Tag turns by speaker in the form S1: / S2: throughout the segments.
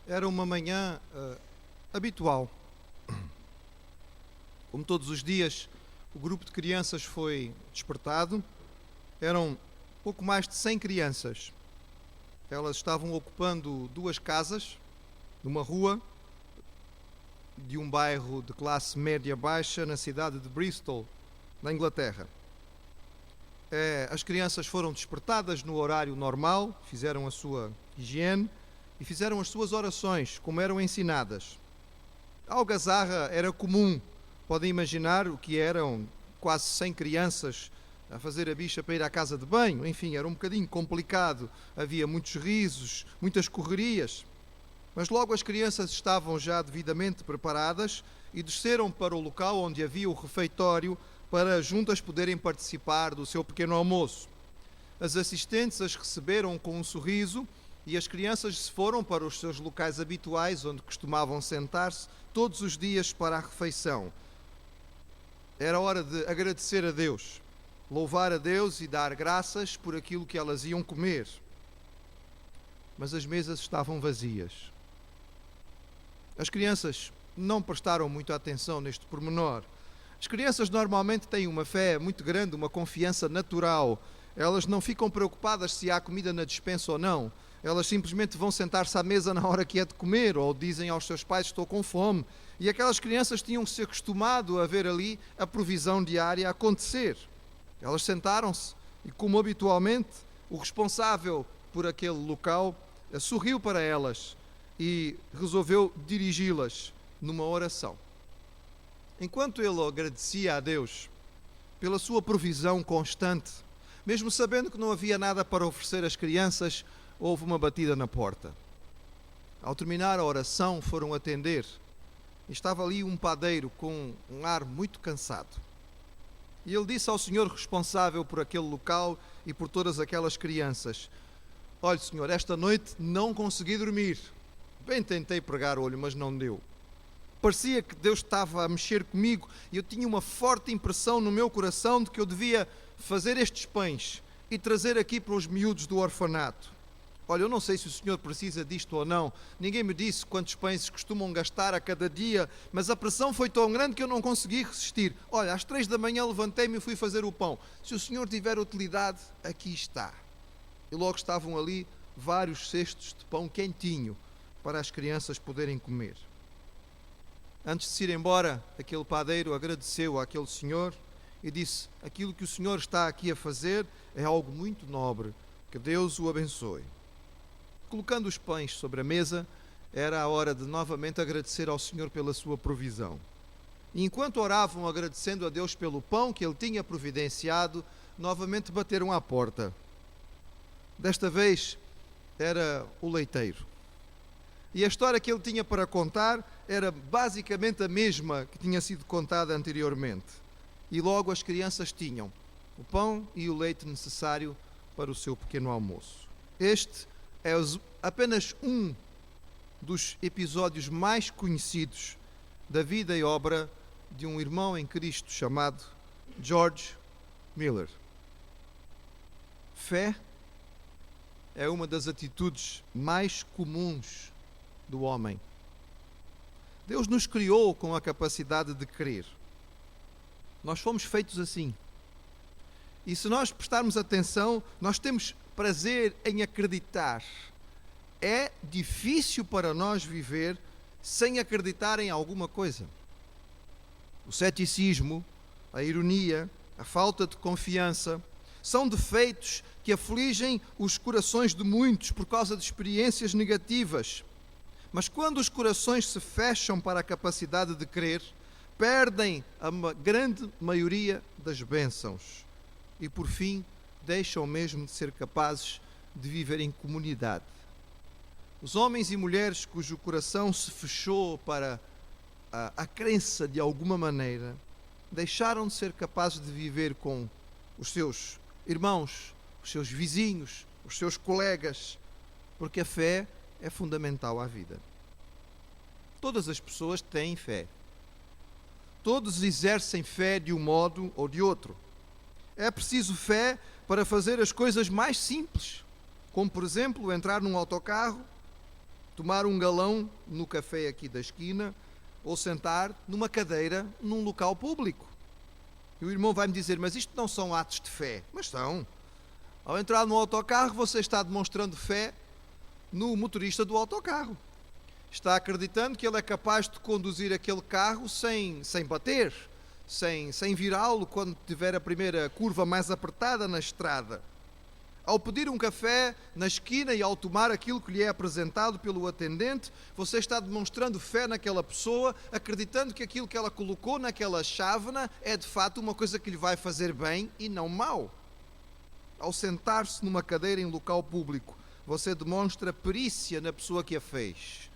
S1: Era uma manhã habitual. Como todos os dias, o grupo de crianças foi despertado. Eram pouco mais de 100 crianças. Elas estavam ocupando duas casas numa rua de um bairro de classe média-baixa na cidade de Bristol, na Inglaterra. As crianças foram despertadas no horário normal, fizeram a sua higiene e fizeram as suas orações, como eram ensinadas. A algazarra era comum. Podem imaginar o que eram quase 100 crianças a fazer a bicha para ir à casa de banho. Enfim, era um bocadinho complicado. Havia muitos risos, muitas correrias. Mas logo as crianças estavam já devidamente preparadas e desceram para o local onde havia o refeitório para juntas poderem participar do seu pequeno almoço. As assistentes as receberam com um sorriso e as crianças se foram para os seus locais habituais, onde costumavam sentar-se todos os dias para a refeição. Era hora de agradecer a Deus, louvar a Deus e dar graças por aquilo que elas iam comer. Mas as mesas estavam vazias. As crianças não prestaram muita atenção neste pormenor. As crianças normalmente têm uma fé muito grande, uma confiança natural. Elas não ficam preocupadas se há comida na despensa ou não. Elas simplesmente vão sentar-se à mesa na hora que é de comer, ou dizem aos seus pais: estou com fome. E aquelas crianças tinham se acostumado a ver ali a provisão diária acontecer. Elas sentaram-se e, como habitualmente, o responsável por aquele local sorriu para elas e resolveu dirigi-las numa oração. Enquanto ele agradecia a Deus pela sua provisão constante, mesmo sabendo que não havia nada para oferecer às crianças, houve uma batida na porta. Ao terminar a oração, foram atender. Estava ali um padeiro com um ar muito cansado. E ele disse ao senhor responsável por aquele local e por todas aquelas crianças: olhe, senhor, esta noite não consegui dormir. Bem tentei pregar olho, mas não deu. Parecia que Deus estava a mexer comigo e eu tinha uma forte impressão no meu coração de que eu devia fazer estes pães e trazer aqui para os miúdos do orfanato. Olha, eu não sei se o senhor precisa disto ou não. Ninguém me disse quantos pães costumam gastar a cada dia, mas a pressão foi tão grande que eu não consegui resistir. Olha, às 3 da manhã levantei-me e fui fazer o pão. Se o senhor tiver utilidade, aqui está. E logo estavam ali vários cestos de pão quentinho para as crianças poderem comer. Antes de se ir embora, aquele padeiro agradeceu àquele senhor e disse: aquilo que o senhor está aqui a fazer é algo muito nobre, que Deus o abençoe. Colocando os pães sobre a mesa, era a hora de novamente agradecer ao Senhor pela sua provisão. E enquanto oravam agradecendo a Deus pelo pão que Ele tinha providenciado, novamente bateram à porta. Desta vez era o leiteiro. E a história que ele tinha para contar era basicamente a mesma que tinha sido contada anteriormente. E logo as crianças tinham o pão e o leite necessário para o seu pequeno almoço. Este é apenas um dos episódios mais conhecidos da vida e obra de um irmão em Cristo chamado George Mueller. Fé é uma das atitudes mais comuns do homem. Deus nos criou com a capacidade de crer. Nós fomos feitos assim. E se nós prestarmos atenção, nós temos prazer em acreditar. É difícil para nós viver sem acreditar em alguma coisa. O ceticismo, a ironia, a falta de confiança são defeitos que afligem os corações de muitos por causa de experiências negativas. Mas quando os corações se fecham para a capacidade de crer, perdem a grande maioria das bênçãos e, por fim, deixam mesmo de ser capazes de viver em comunidade. Os homens e mulheres cujo coração se fechou para a crença de alguma maneira, deixaram de ser capazes de viver com os seus irmãos, os seus vizinhos, os seus colegas, porque a fé é fundamental à vida. Todas as pessoas têm fé. Todos exercem fé de um modo ou de outro. É preciso fé para fazer as coisas mais simples, como, por exemplo, entrar num autocarro, tomar um galão no café aqui da esquina ou sentar numa cadeira num local público. E o irmão vai-me dizer, mas isto não são atos de fé. Mas são. Ao entrar no autocarro, você está demonstrando fé no motorista do autocarro. Está acreditando que ele é capaz de conduzir aquele carro sem bater, sem virá-lo quando tiver a primeira curva mais apertada na estrada. Ao pedir um café na esquina e ao tomar aquilo que lhe é apresentado pelo atendente, você está demonstrando fé naquela pessoa, acreditando que aquilo que ela colocou naquela chávena é de fato uma coisa que lhe vai fazer bem e não mal. Ao sentar-se numa cadeira em local público, você demonstra perícia na pessoa que a fez.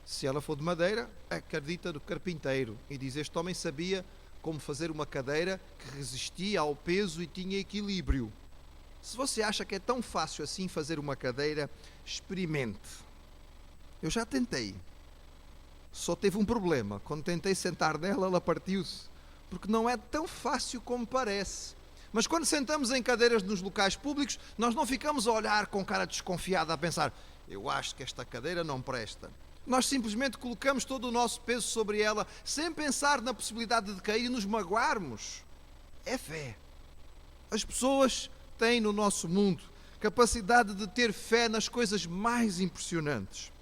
S1: Se ela for de madeira, acredita no carpinteiro e diz: este homem sabia como fazer uma cadeira que resistia ao peso e tinha equilíbrio. Se você acha que é tão fácil assim fazer uma cadeira, experimente. Eu já tentei. Só teve um problema. Quando tentei sentar nela, ela partiu-se. Porque não é tão fácil como parece. Mas quando sentamos em cadeiras nos locais públicos, nós não ficamos a olhar com cara desconfiada, a pensar: eu acho que esta cadeira não presta. Nós simplesmente colocamos todo o nosso peso sobre ela, sem pensar na possibilidade de cair e nos magoarmos. É fé. As pessoas têm no nosso mundo capacidade de ter fé nas coisas mais impressionantes.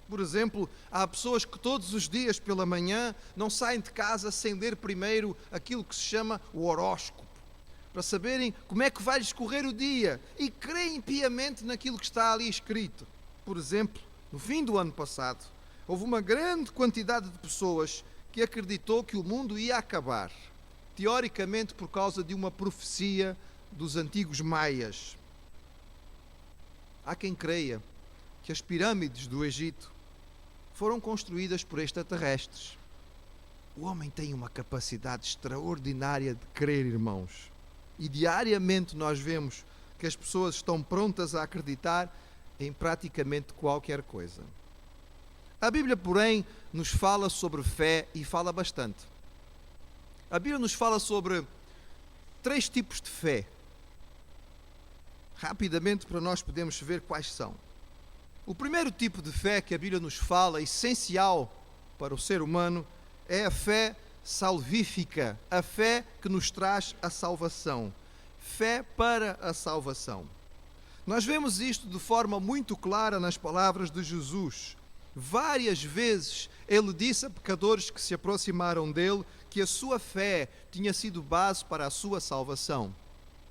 S1: Por exemplo, há pessoas que todos os dias pela manhã não saem de casa sem ler primeiro aquilo que se chama o horóscopo, para saberem como é que vai lhes correr o dia e creem piamente naquilo que está ali escrito. Por exemplo, no fim do ano passado, houve uma grande quantidade de pessoas que acreditou que o mundo ia acabar, teoricamente por causa de uma profecia dos antigos maias. Há quem creia que as pirâmides do Egito foram construídas por extraterrestres. O homem tem uma capacidade extraordinária de crer, irmãos. E diariamente nós vemos que as pessoas estão prontas a acreditar em praticamente qualquer coisa. A Bíblia, porém, nos fala sobre fé e fala bastante. A Bíblia nos fala sobre 3 tipos de fé. Rapidamente, para nós podermos ver quais são. O primeiro tipo de fé que a Bíblia nos fala, essencial para o ser humano, é a fé salvífica, a fé que nos traz a salvação. Fé para a salvação. Nós vemos isto de forma muito clara nas palavras de Jesus. Várias vezes ele disse a pecadores que se aproximaram dele que a sua fé tinha sido base para a sua salvação.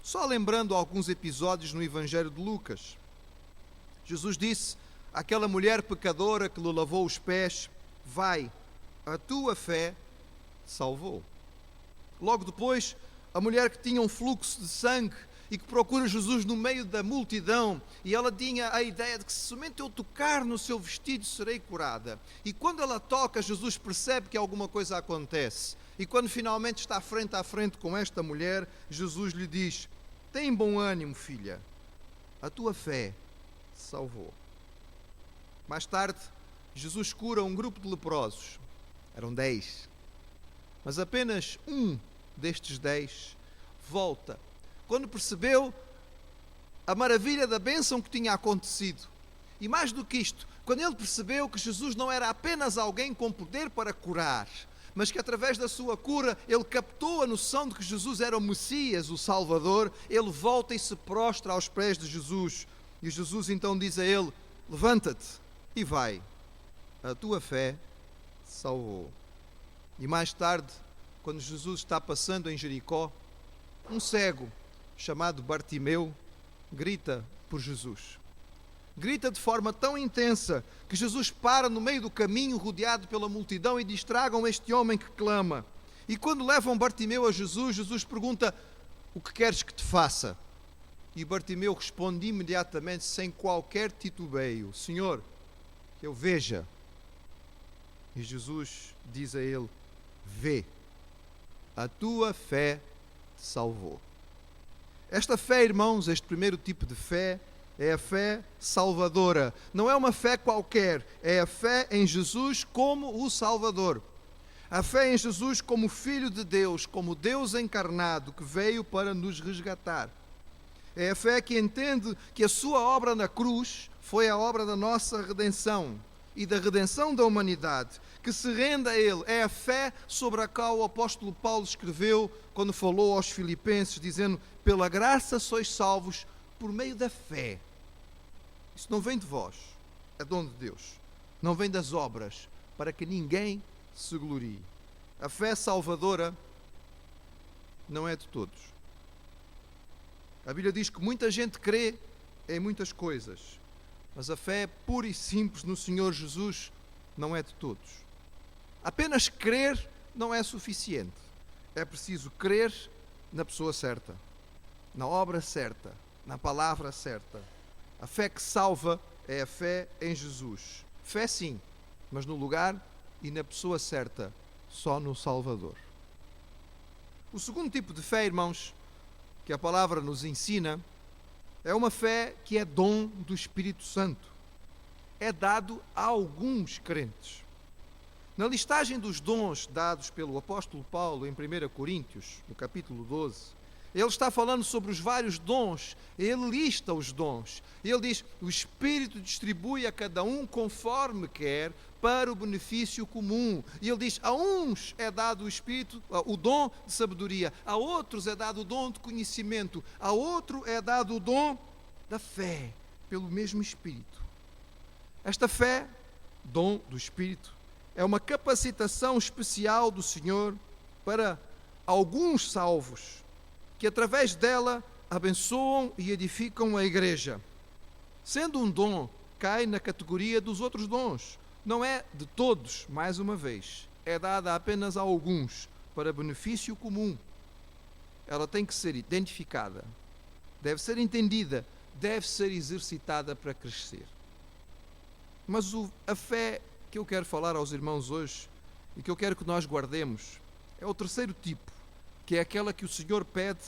S1: Só lembrando alguns episódios no Evangelho de Lucas. Jesus disse àquela mulher pecadora que lhe lavou os pés: vai, a tua fé te salvou. Logo depois, a mulher que tinha um fluxo de sangue e que procura Jesus no meio da multidão, e ela tinha a ideia de que se somente eu tocar no seu vestido serei curada. E quando ela toca, Jesus percebe que alguma coisa acontece. E quando finalmente está frente a frente com esta mulher, Jesus lhe diz: tem bom ânimo, filha, a tua fé te salvou. Mais tarde, Jesus cura um grupo de leprosos. Eram 10. Mas apenas um destes 10 volta, quando percebeu a maravilha da bênção que tinha acontecido. E mais do que isto, quando ele percebeu que Jesus não era apenas alguém com poder para curar, mas que através da sua cura ele captou a noção de que Jesus era o Messias, o Salvador, ele volta e se prostra aos pés de Jesus. E Jesus então diz a ele: levanta-te e vai, a tua fé te salvou. E mais tarde, quando Jesus está passando em Jericó, um cego chamado Bartimeu grita por Jesus. Grita de forma tão intensa que Jesus para no meio do caminho, rodeado pela multidão, e diz: tragam este homem que clama. E quando levam Bartimeu a Jesus, Jesus pergunta: o que queres que te faça? E Bartimeu responde imediatamente, sem qualquer titubeio: Senhor, que eu veja. E Jesus diz a ele: vê, a tua fé te salvou. Esta fé, irmãos, este primeiro tipo de fé, é a fé salvadora. Não é uma fé qualquer, é a fé em Jesus como o Salvador. A fé em Jesus como Filho de Deus, como Deus encarnado que veio para nos resgatar. É a fé que entende que a sua obra na cruz foi a obra da nossa redenção. e da redenção da humanidade, que se rende a Ele. É a fé sobre a qual o apóstolo Paulo escreveu quando falou aos Filipenses, dizendo: pela graça sois salvos por meio da fé. Isso não vem de vós, é dom de Deus. Não vem das obras, para que ninguém se glorie. A fé salvadora não é de todos. A Bíblia diz que muita gente crê em muitas coisas, mas a fé pura e simples no Senhor Jesus não é de todos. Apenas crer não é suficiente. É preciso crer na pessoa certa, na obra certa, na palavra certa. A fé que salva é a fé em Jesus. Fé sim, mas no lugar e na pessoa certa, só no Salvador. O segundo tipo de fé, irmãos, que a palavra nos ensina, é uma fé que é dom do Espírito Santo. É dado a alguns crentes. Na listagem dos dons dados pelo apóstolo Paulo em 1 Coríntios, no capítulo 12, ele está falando sobre os vários dons. Ele lista os dons. Ele diz: o Espírito distribui a cada um conforme quer, para o benefício comum. E ele diz: a uns é dado o Espírito, o dom de sabedoria, a outros é dado o dom de conhecimento, a outro é dado o dom da fé, pelo mesmo Espírito. Esta fé, dom do Espírito, é uma capacitação especial do Senhor para alguns salvos, que através dela abençoam e edificam a igreja. Sendo um dom, cai na categoria dos outros dons. Não é de todos, mais uma vez. É dada apenas a alguns, para benefício comum. Ela tem que ser identificada, deve ser entendida, deve ser exercitada para crescer. Mas a fé que eu quero falar aos irmãos hoje, e que eu quero que nós guardemos, é o terceiro tipo, que é aquela que o Senhor pede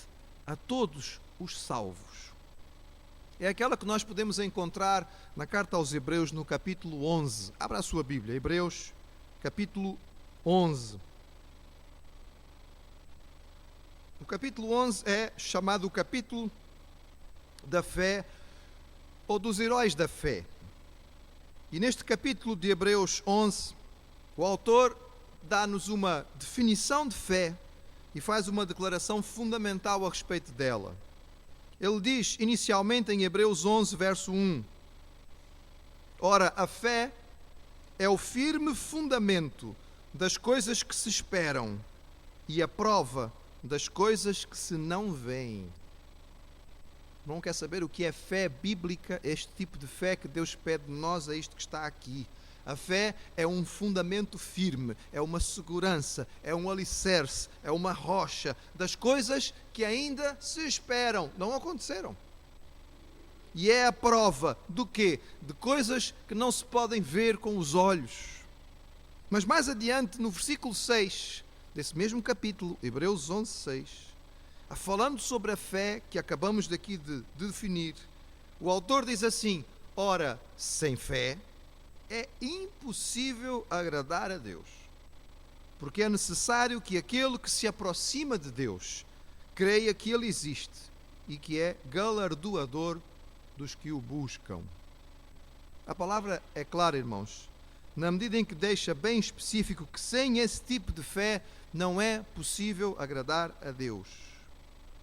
S1: a todos os salvos. É aquela que nós podemos encontrar na carta aos Hebreus, no capítulo 11. Abra a sua Bíblia, Hebreus, capítulo 11. O capítulo 11 é chamado o capítulo da fé, ou dos heróis da fé. E neste capítulo de Hebreus 11, o autor dá-nos uma definição de fé e faz uma declaração fundamental a respeito dela. Ele diz, inicialmente em Hebreus 11, verso 1, ora, a fé é o firme fundamento das coisas que se esperam e a prova das coisas que se não veem. Não quer saber o que é fé bíblica, este tipo de fé que Deus pede de nós, a isto que está aqui. A fé é um fundamento firme, é uma segurança, é um alicerce, é uma rocha das coisas que ainda se esperam, não aconteceram. E é a prova do quê? De coisas que não se podem ver com os olhos. Mas mais adiante, no versículo 6 desse mesmo capítulo, Hebreus 11, 6, falando sobre a fé que acabamos daqui de definir, o autor diz assim, ora, sem fé é impossível agradar a Deus, porque é necessário que aquele que se aproxima de Deus creia que Ele existe e que é galardoador dos que o buscam. A palavra é clara, irmãos, na medida em que deixa bem específico que sem esse tipo de fé não é possível agradar a Deus.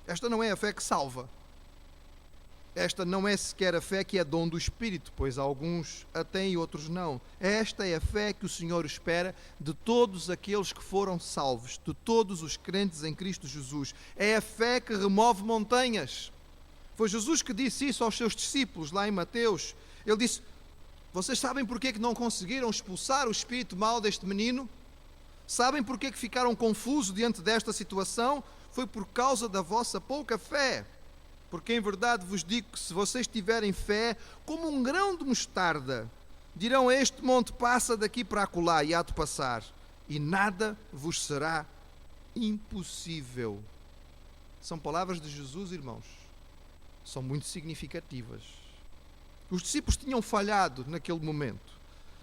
S1: Esta não é a fé que salva. Esta não é sequer a fé que é dom do Espírito, pois alguns a têm e outros não. Esta é a fé que o Senhor espera de todos aqueles que foram salvos, de todos os crentes em Cristo Jesus. É a fé que remove montanhas. Foi Jesus que disse isso aos seus discípulos, lá em Mateus. Ele disse, vocês sabem porque que não conseguiram expulsar o espírito mau deste menino? Sabem porque que ficaram confusos diante desta situação? Foi por causa da vossa pouca fé. Porque em verdade vos digo que se vocês tiverem fé, como um grão de mostarda, dirão a este monte, passa daqui para acolá, e há de passar, e nada vos será impossível. São palavras de Jesus, irmãos. São muito significativas. Os discípulos tinham falhado naquele momento.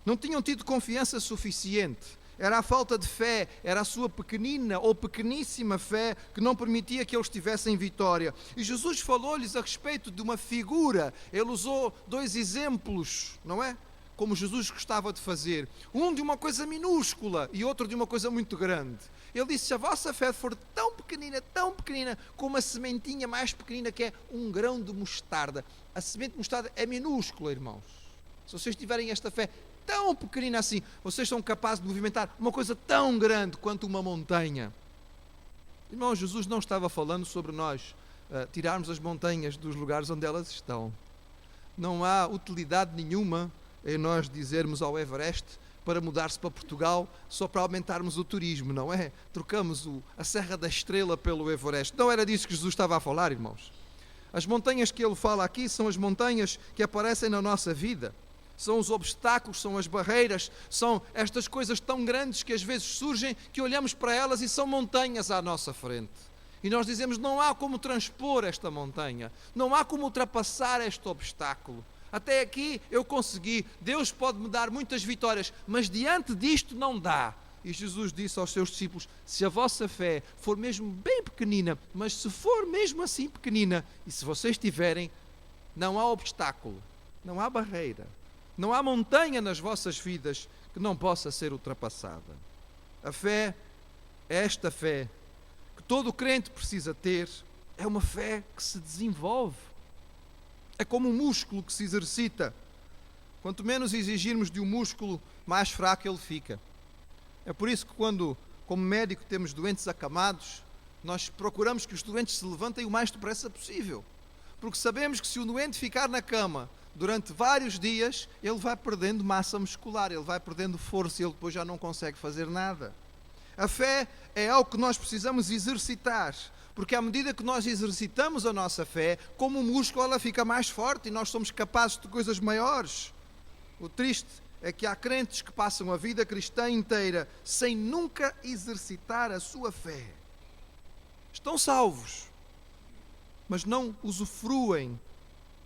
S1: Não tinham tido confiança suficiente. Era a falta de fé, era a sua pequenina ou pequeníssima fé que não permitia que eles tivessem vitória. E Jesus falou-lhes a respeito de uma figura. Ele usou dois exemplos, não é? como Jesus gostava de fazer, um de uma coisa minúscula e outro de uma coisa muito grande. Ele disse: se a vossa fé for tão pequenina, como a sementinha mais pequenina, que é um grão de mostarda. A semente de mostarda é minúscula, irmãos. Se vocês tiverem esta fé tão pequenina assim, vocês são capazes de movimentar uma coisa tão grande quanto uma montanha. Irmãos, Jesus não estava falando sobre nós tirarmos as montanhas dos lugares onde elas estão. Não há utilidade nenhuma em nós dizermos ao Everest para mudar-se para Portugal só para aumentarmos o turismo, não é? Trocamos a Serra da Estrela pelo Everest. Não era disso que Jesus estava a falar, irmãos. As montanhas que ele fala aqui são as montanhas que aparecem na nossa vida. São os obstáculos, são as barreiras, são estas coisas tão grandes que às vezes surgem, que olhamos para elas e são montanhas à nossa frente. E nós dizemos: não há como transpor esta montanha, não há como ultrapassar este obstáculo. Até aqui eu consegui, Deus pode me dar muitas vitórias, mas diante disto não dá. E Jesus disse aos seus discípulos: se a vossa fé for mesmo bem pequenina, mas se for mesmo assim pequenina, e se vocês tiverem, não há obstáculo, não há barreira, não há montanha nas vossas vidas que não possa ser ultrapassada. A fé, esta fé, que todo crente precisa ter, é uma fé que se desenvolve. É como um músculo que se exercita. Quanto menos exigirmos de um músculo, mais fraco ele fica. É por isso que quando, como médico, temos doentes acamados, nós procuramos que os doentes se levantem o mais depressa possível. Porque sabemos que se o doente ficar na cama durante vários dias, ele vai perdendo massa muscular, ele vai perdendo força e ele depois já não consegue fazer nada. A fé é algo que nós precisamos exercitar, porque à medida que nós exercitamos a nossa fé, como um músculo, ela fica mais forte e nós somos capazes de coisas maiores. O triste é que há crentes que passam a vida cristã inteira sem nunca exercitar a sua fé. Estão salvos, mas não usufruem,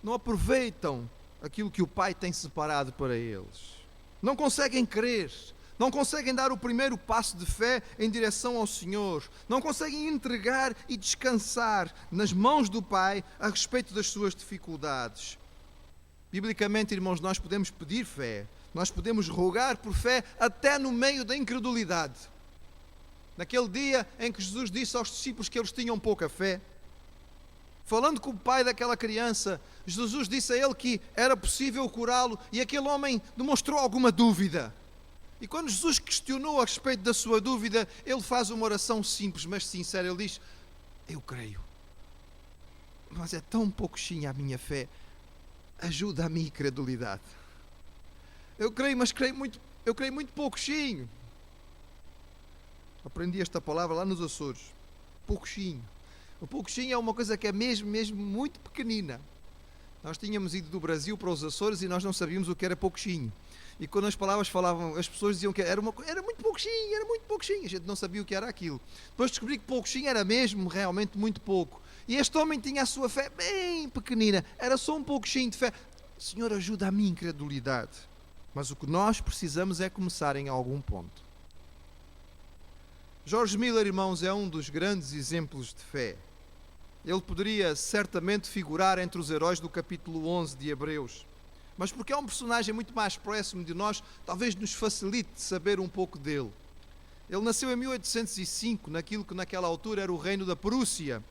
S1: não aproveitam aquilo que o Pai tem separado para eles. Não conseguem crer, não conseguem dar o primeiro passo de fé em direção ao Senhor, não conseguem entregar e descansar nas mãos do Pai a respeito das suas dificuldades. Biblicamente, irmãos, nós podemos pedir fé, nós podemos rogar por fé até no meio da incredulidade. Naquele dia em que Jesus disse aos discípulos que eles tinham pouca fé, falando com o pai daquela criança, Jesus disse a ele que era possível curá-lo e aquele homem demonstrou alguma dúvida. E quando Jesus questionou a respeito da sua dúvida, ele faz uma oração simples, mas sincera. Ele diz: eu creio, mas é tão pouquinha a minha fé, ajuda a minha incredulidade. Eu creio, mas eu creio muito pouquinho. Aprendi esta palavra lá nos Açores, pouquinho. O pouquinho é uma coisa que é mesmo muito pequenina. Nós tínhamos ido do Brasil para os Açores e nós não sabíamos o que era pouquinho. E quando as palavras falavam, as pessoas diziam que era muito pouquinho. A gente não sabia o que era aquilo. Depois descobri que pouquinho era mesmo realmente muito pouco. E este homem tinha a sua fé bem pequenina. Era só um pouquinho de fé. Senhor, ajuda a minha incredulidade. Mas o que nós precisamos é começar em algum ponto. George Miller, irmãos, é um dos grandes exemplos de fé. Ele poderia certamente figurar entre os heróis do capítulo 11 de Hebreus. Mas porque é um personagem muito mais próximo de nós, talvez nos facilite saber um pouco dele. Ele nasceu em 1805, naquilo que naquela altura era o reino da Prússia.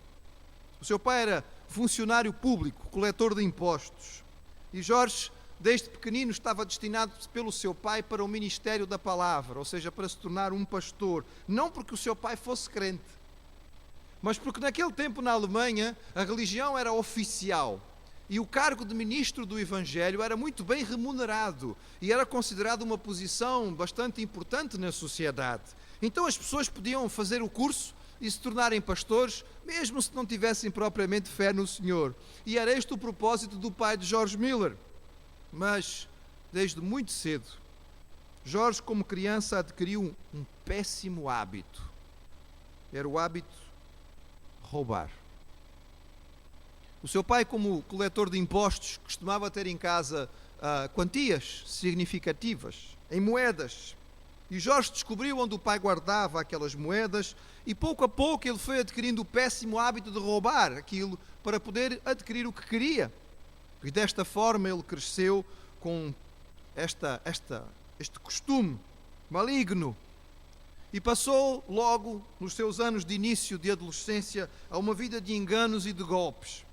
S1: O seu pai era funcionário público, coletor de impostos. E Jorge, desde pequenino, estava destinado pelo seu pai para o ministério da palavra, ou seja, para se tornar um pastor. Não porque o seu pai fosse crente, mas porque naquele tempo na Alemanha a religião era oficial. E o cargo de ministro do Evangelho era muito bem remunerado e era considerado uma posição bastante importante na sociedade. Então as pessoas podiam fazer o curso e se tornarem pastores, mesmo se não tivessem propriamente fé no Senhor. E era este o propósito do pai de George Miller. Mas, desde muito cedo, Jorge, como criança, adquiriu um péssimo hábito. Era o hábito de roubar. O seu pai, como coletor de impostos, costumava ter em casa quantias significativas, em moedas. E Jorge descobriu onde o pai guardava aquelas moedas e pouco a pouco ele foi adquirindo o péssimo hábito de roubar aquilo para poder adquirir o que queria. E desta forma ele cresceu com este costume maligno e passou logo, nos seus anos de início de adolescência, a uma vida de enganos e de golpes.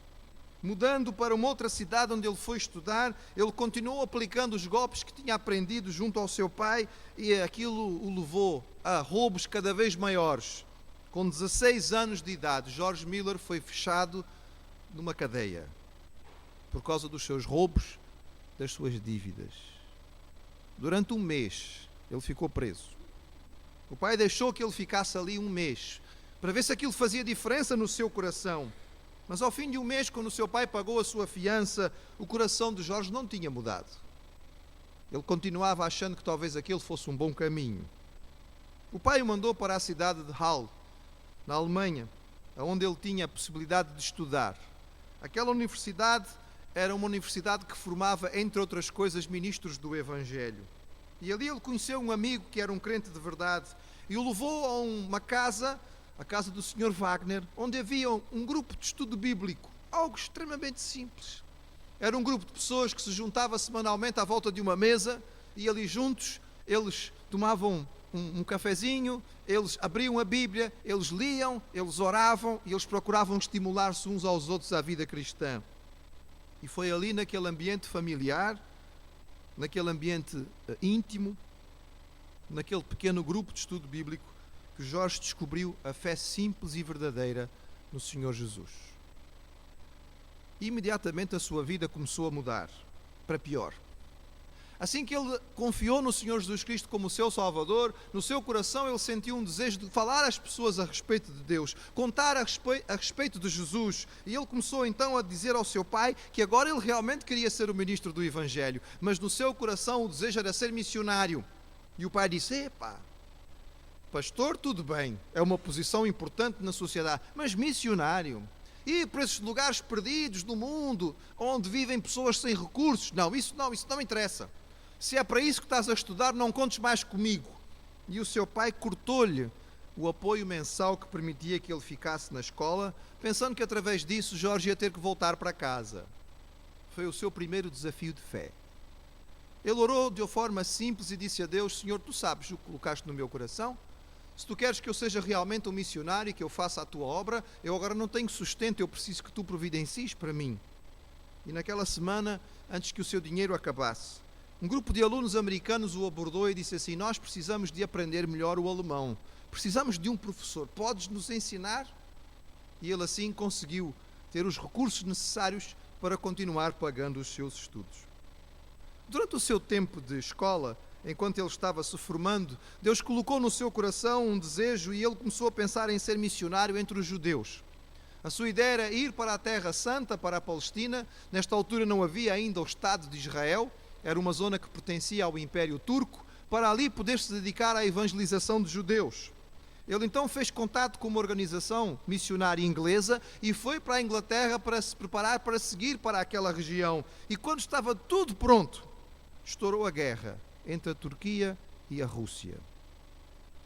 S1: Mudando para uma outra cidade onde ele foi estudar, ele continuou aplicando os golpes que tinha aprendido junto ao seu pai e aquilo o levou a roubos cada vez maiores. Com 16 anos de idade, George Miller foi fechado numa cadeia por causa dos seus roubos, das suas dívidas. Durante um mês, ele ficou preso. O pai deixou que ele ficasse ali um mês, para ver se aquilo fazia diferença no seu coração. Mas ao fim de um mês, quando o seu pai pagou a sua fiança, o coração de Jorge não tinha mudado. Ele continuava achando que talvez aquele fosse um bom caminho. O pai o mandou para a cidade de Halle, na Alemanha, onde ele tinha a possibilidade de estudar. Aquela universidade era uma universidade que formava, entre outras coisas, ministros do Evangelho. E ali ele conheceu um amigo que era um crente de verdade e o levou a uma casa, a casa do Sr. Wagner, onde havia um grupo de estudo bíblico, algo extremamente simples. Era um grupo de pessoas que se juntava semanalmente à volta de uma mesa e ali juntos eles tomavam um cafezinho, eles abriam a Bíblia, eles liam, eles oravam e eles procuravam estimular-se uns aos outros à vida cristã. E foi ali naquele ambiente familiar, naquele ambiente íntimo, naquele pequeno grupo de estudo bíblico, que Jorge descobriu a fé simples e verdadeira no Senhor Jesus. E imediatamente a sua vida começou a mudar, para pior. Assim que ele confiou no Senhor Jesus Cristo como seu Salvador, no seu coração ele sentiu um desejo de falar às pessoas a respeito de Deus, contar a respeito de Jesus. E ele começou então a dizer ao seu pai que agora ele realmente queria ser o ministro do Evangelho, mas no seu coração o desejo era ser missionário. E o pai disse: epá, pastor, tudo bem, é uma posição importante na sociedade, mas missionário? Ir para esses lugares perdidos do mundo, onde vivem pessoas sem recursos? Não, isso não interessa. Se é para isso que estás a estudar, não contes mais comigo. E o seu pai cortou-lhe o apoio mensal que permitia que ele ficasse na escola, pensando que através disso Jorge ia ter que voltar para casa. Foi o seu primeiro desafio de fé. Ele orou de uma forma simples e disse a Deus: Senhor, tu sabes o que colocaste no meu coração? Se tu queres que eu seja realmente um missionário e que eu faça a tua obra, eu agora não tenho sustento, eu preciso que tu providencies para mim. E naquela semana, antes que o seu dinheiro acabasse, um grupo de alunos americanos o abordou e disse assim: nós precisamos de aprender melhor o alemão, precisamos de um professor, podes nos ensinar? E ele assim conseguiu ter os recursos necessários para continuar pagando os seus estudos. Durante o seu tempo de escola, enquanto ele estava se formando, Deus colocou no seu coração um desejo e ele começou a pensar em ser missionário entre os judeus. A sua ideia era ir para a Terra Santa, para a Palestina. Nesta altura não havia ainda o Estado de Israel, era uma zona que pertencia ao Império Turco, para ali poder se dedicar à evangelização de judeus. Ele então fez contato com uma organização missionária inglesa e foi para a Inglaterra para se preparar para seguir para aquela região. E quando estava tudo pronto, estourou a guerra entre a Turquia e a Rússia.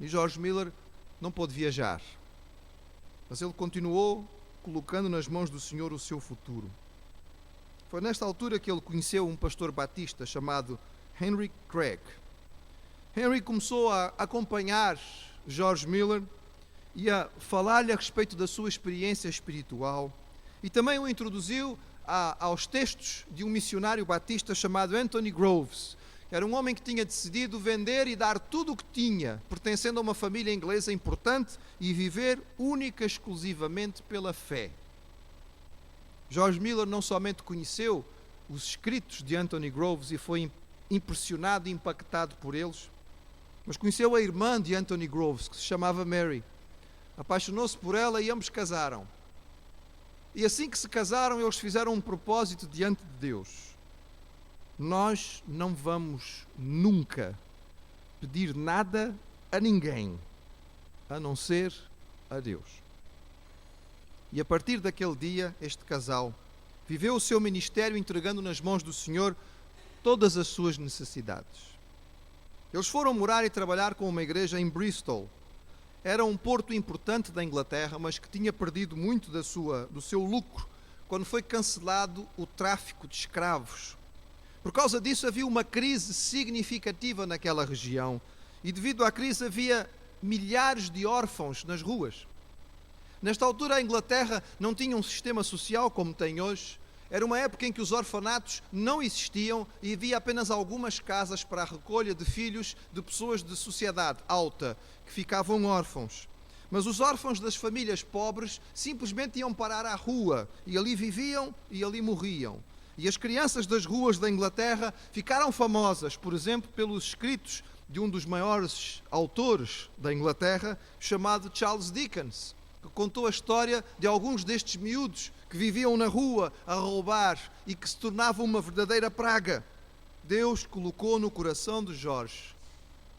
S1: E George Miller não pôde viajar, mas ele continuou colocando nas mãos do Senhor o seu futuro. Foi nesta altura que ele conheceu um pastor batista chamado Henry Craig. Henry começou a acompanhar George Miller e a falar-lhe a respeito da sua experiência espiritual e também o introduziu aos textos de um missionário batista chamado Anthony Groves. Era um homem que tinha decidido vender e dar tudo o que tinha, pertencendo a uma família inglesa importante, e viver única e exclusivamente pela fé. George Miller não somente conheceu os escritos de Anthony Groves e foi impressionado e impactado por eles, mas conheceu a irmã de Anthony Groves, que se chamava Mary. Apaixonou-se por ela e ambos casaram. E assim que se casaram, eles fizeram um propósito diante de Deus: nós não vamos nunca pedir nada a ninguém, a não ser a Deus. E a partir daquele dia, este casal viveu o seu ministério entregando nas mãos do Senhor todas as suas necessidades. Eles foram morar e trabalhar com uma igreja em Bristol. Era um porto importante da Inglaterra, mas que tinha perdido muito do seu lucro quando foi cancelado o tráfico de escravos. Por causa disso havia uma crise significativa naquela região e devido à crise havia milhares de órfãos nas ruas. Nesta altura a Inglaterra não tinha um sistema social como tem hoje. Era uma época em que os orfanatos não existiam e havia apenas algumas casas para a recolha de filhos de pessoas de sociedade alta que ficavam órfãos. Mas os órfãos das famílias pobres simplesmente iam parar à rua e ali viviam e ali morriam. E as crianças das ruas da Inglaterra ficaram famosas, por exemplo, pelos escritos de um dos maiores autores da Inglaterra, chamado Charles Dickens, que contou a história de alguns destes miúdos que viviam na rua a roubar e que se tornavam uma verdadeira praga. Deus colocou no coração de Jorge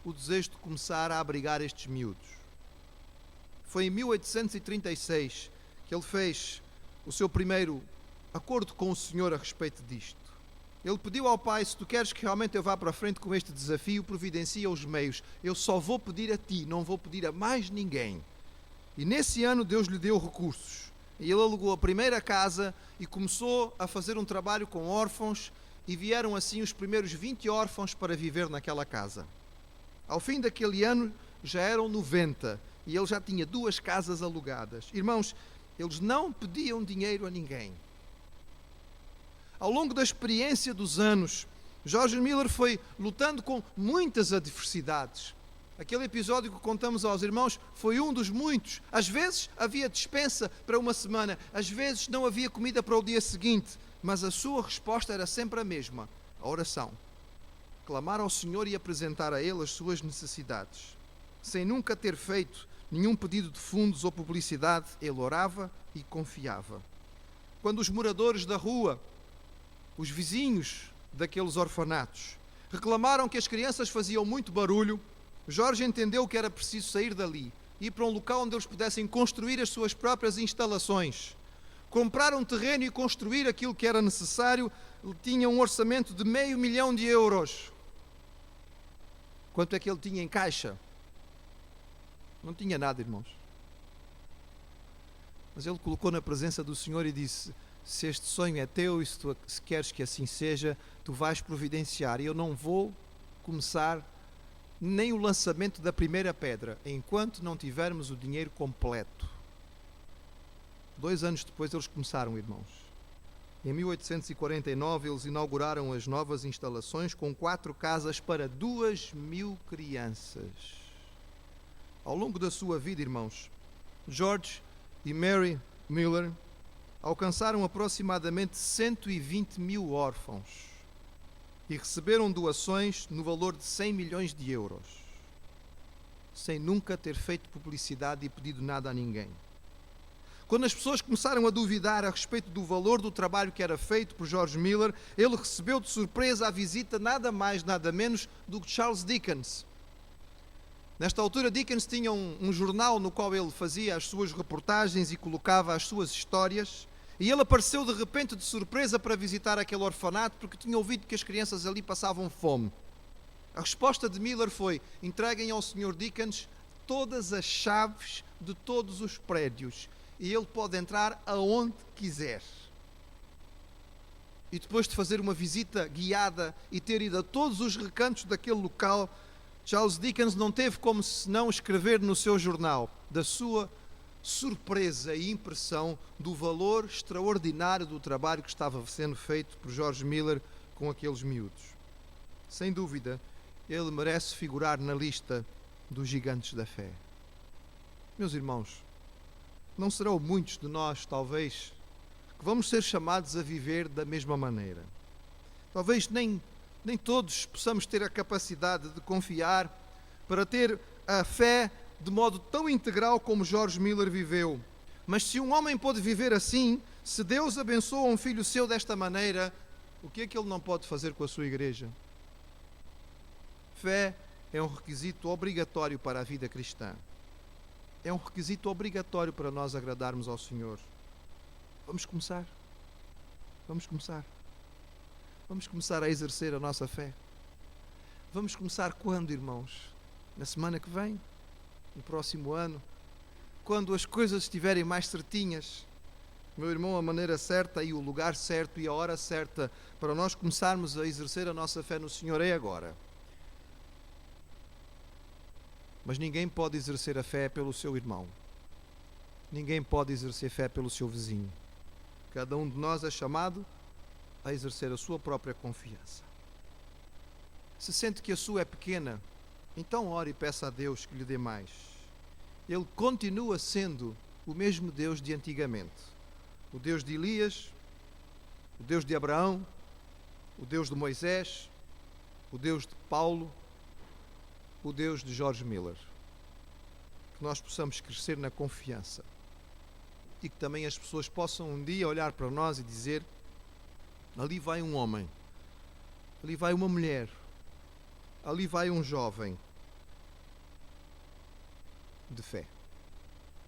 S1: o desejo de começar a abrigar estes miúdos. Foi em 1836 que ele fez o seu primeiro acordo com o Senhor a respeito disto. Ele pediu ao Pai: se tu queres que realmente eu vá para a frente com este desafio, providencia os meios. Eu só vou pedir a ti, não vou pedir a mais ninguém. E nesse ano Deus lhe deu recursos. E ele alugou a primeira casa e começou a fazer um trabalho com órfãos e vieram assim os primeiros 20 órfãos para viver naquela casa. Ao fim daquele ano já eram 90 e ele já tinha 2 casas alugadas. Irmãos, eles não pediam dinheiro a ninguém. Ao longo da experiência dos anos, George Miller foi lutando com muitas adversidades. Aquele episódio que contamos aos irmãos foi um dos muitos. Às vezes havia despensa para uma semana, às vezes não havia comida para o dia seguinte, mas a sua resposta era sempre a mesma: a oração. Clamar ao Senhor e apresentar a Ele as suas necessidades. Sem nunca ter feito nenhum pedido de fundos ou publicidade, ele orava e confiava. Quando os moradores da rua, os vizinhos daqueles orfanatos, reclamaram que as crianças faziam muito barulho, Jorge entendeu que era preciso sair dali, ir para um local onde eles pudessem construir as suas próprias instalações. Comprar um terreno e construir aquilo que era necessário. Ele tinha um orçamento de €500 mil. Quanto é que ele tinha em caixa? Não tinha nada, irmãos. Mas ele colocou na presença do Senhor e disse: se este sonho é teu e se queres que assim seja, tu vais providenciar. E eu não vou começar nem o lançamento da primeira pedra enquanto não tivermos o dinheiro completo. 2 anos depois eles começaram, irmãos. Em 1849 eles inauguraram as novas instalações com 4 casas para 2.000 crianças. Ao longo da sua vida, irmãos, George e Mary Miller alcançaram aproximadamente 120 mil órfãos e receberam doações no valor de €100 milhões, sem nunca ter feito publicidade e pedido nada a ninguém. Quando as pessoas começaram a duvidar a respeito do valor do trabalho que era feito por George Miller, ele recebeu de surpresa a visita nada mais, nada menos do que Charles Dickens. Nesta altura, Dickens tinha um jornal no qual ele fazia as suas reportagens e colocava as suas histórias, e ele apareceu de repente de surpresa para visitar aquele orfanato porque tinha ouvido que as crianças ali passavam fome. A resposta de Miller foi: entreguem ao Sr. Dickens todas as chaves de todos os prédios e ele pode entrar aonde quiser. E depois de fazer uma visita guiada e ter ido a todos os recantos daquele local, Charles Dickens não teve como senão escrever no seu jornal da sua surpresa e impressão do valor extraordinário do trabalho que estava sendo feito por George Miller com aqueles miúdos. Sem dúvida, ele merece figurar na lista dos gigantes da fé. Meus irmãos, não serão muitos de nós, talvez, que vamos ser chamados a viver da mesma maneira. Talvez nem todos possamos ter a capacidade de confiar para ter a fé de modo tão integral como George Miller viveu. Mas se um homem pode viver assim, se Deus abençoa um filho seu desta maneira, o que é que ele não pode fazer com a sua igreja? Fé é um requisito obrigatório para a vida cristã. É um requisito obrigatório para nós agradarmos ao Senhor. Vamos começar. Vamos começar. Vamos começar a exercer a nossa fé. Vamos começar quando, irmãos? Na semana que vem? No próximo ano? Quando as coisas estiverem mais certinhas? Meu irmão, a maneira certa e o lugar certo e a hora certa para nós começarmos a exercer a nossa fé no Senhor é agora. Mas ninguém pode exercer a fé pelo seu irmão. Ninguém pode exercer fé pelo seu vizinho. Cada um de nós é chamado a exercer a sua própria confiança. Se sente que a sua é pequena, então ore e peça a Deus que lhe dê mais. Ele continua sendo o mesmo Deus de antigamente. O Deus de Elias, o Deus de Abraão, o Deus de Moisés, o Deus de Paulo, o Deus de George Miller. Que nós possamos crescer na confiança e que também as pessoas possam um dia olhar para nós e dizer: ali vai um homem, ali vai uma mulher, ali vai um jovem de fé.